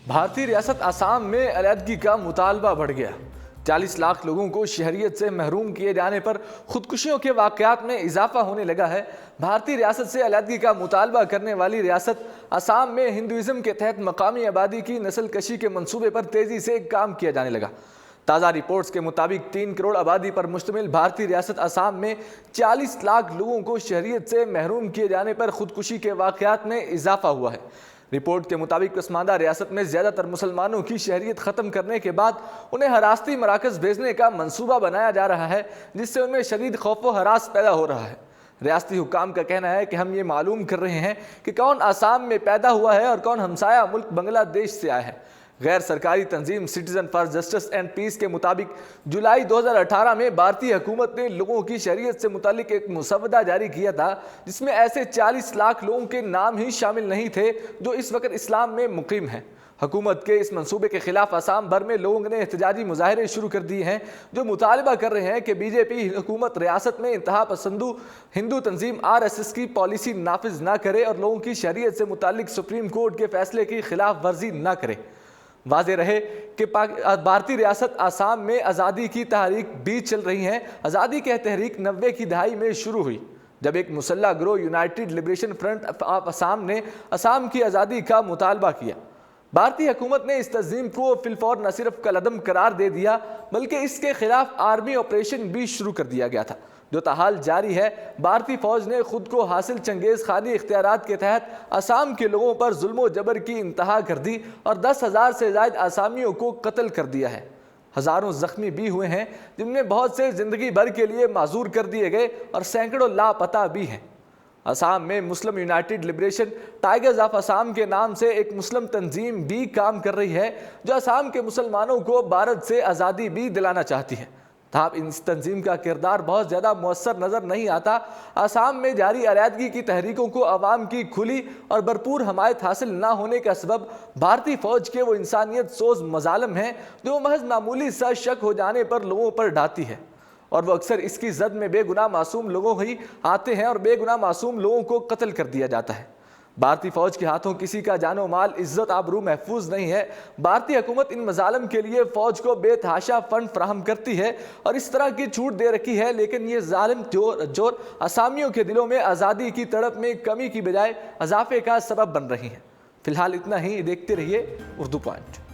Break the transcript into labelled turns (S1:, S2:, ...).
S1: भारतीय रियासत आसाम में अलहदगी का मुतालबा बढ़ गया। 40 लाख लोगों को शहरियत से महरूम किए जाने पर खुदकुशियों के वाक़यात में इजाफा होने लगा है। भारतीय रियासत से अलहदगी का मुतालबा करने वाली रियासत आसाम में हिंदुइज़्म के तहत मकामी आबादी की नस्ल कशी के मंसूबे पर तेज़ी से काम किया जाने लगा। ताज़ा रिपोर्ट्स के मुताबिक 3 करोड़ आबादी पर मुश्तमिल भारतीय रियासत आसाम में 40 लाख लोगों को शहरियत से महरूम किए जाने पर खुदकुशी के वाक़यात में इजाफा हुआ है। रिपोर्ट के मुताबिक पसमानदा रियासत में ज़्यादातर मुसलमानों की शहरियत ख़त्म करने के बाद उन्हें हरासती मराकज़ भेजने का मंसूबा बनाया जा रहा है, जिससे उनमें शदीद खौफ व हरास पैदा हो रहा है। रियासती हुक्काम का कहना है कि हम ये मालूम कर रहे हैं कि कौन आसाम में पैदा हुआ है और कौन हमसाया मुल्क बांग्लादेश से आया है। गैर सरकारी तंजीम citizen for justice and peace के मुताबिक जुलाई 2018 में भारतीय हुकूमत ने लोगों की शरीयत से मुतालिक एक मुसवदा जारी किया था, जिसमें ऐसे 40 लाख लोगों के नाम ही शामिल नहीं थे जो इस वक्त इस्लाम में मुकीम हैं। हुकूमत के इस मंसूबे के खिलाफ आसाम भर में लोगों ने एहतजाजी मुजाहरे शुरू कर दिए हैं, जो मुतालबा कर रहे हैं कि बीजेपी हुकूमत रियासत में इंतहा पसंदू हिंदू तंजीम RSS की पॉलिसी नाफिज ना करे और लोगों की शरीयत से मुतालिक सुप्रीम कोर्ट के फैसले की खिलाफ वर्जी ना करे। वाज़ेह रहे कि भारतीय रियासत आसाम में आज़ादी की तहरीक भी चल रही है। आज़ादी की तहरीक 90 की दहाई में शुरू हुई, जब एक मुसल्ह गिरोह United liberation front of Assam ने आसाम की आज़ादी का मुतालबा किया। भारतीय हुकूमत ने इस तंजीम को फिलफौर न सिर्फ कलअदम करार दे दिया, बल्कि इसके खिलाफ आर्मी ऑपरेशन भी शुरू कर दिया गया था, जो ताहाल जारी है। भारतीय फौज ने खुद को हासिल चंगेज़ खानी इख्तियारात के तहत आसाम के लोगों पर जुल्म जबर की इंतहा कर दी और 10,000 से ज़ायद आसामियों को कत्ल कर दिया है। हज़ारों ज़ख्मी भी हुए हैं, जिनमें बहुत से ज़िंदगी भर के लिए माजूर कर दिए गए और सैकड़ों लापता भी हैं। आसाम में Muslim United liberation tigers of Assam के नाम से एक मुस्लिम तंजीम भी काम कर रही है, जो आसाम के मुसलमानों को भारत से आज़ादी भी दिलाना चाहती है। इस तंजीम का किरदार बहुत ज़्यादा मुअस्सर नज़र नहीं आता। आसाम में जारी अलहदगी की तहरीकों को अवाम की खुली और भरपूर हमायत हासिल ना होने का सबब भारतीय फ़ौज के वो इंसानियत सोज मजालम हैं, जो महज मामूली सा शक हो जाने पर लोगों पर ढाती है, और वो अक्सर इसकी जद में बेगुनाह मासूम लोगों ही आते हैं और बेगुनाह मासूम लोगों को कत्ल कर दिया जाता है। भारतीय फौज के हाथों किसी का जानो माल इज्जत आबरू महफूज नहीं है। भारतीय हुकूमत इन मजालम के लिए फौज को बेतहाशा फंड फराहम करती है और इस तरह की छूट दे रखी है, लेकिन ये जालिम जोर असामियों के दिलों में आज़ादी की तड़प में कमी की बजाय इजाफे का सबब बन रही है। फिलहाल इतना ही। देखते रहिए उर्दू पॉइंट।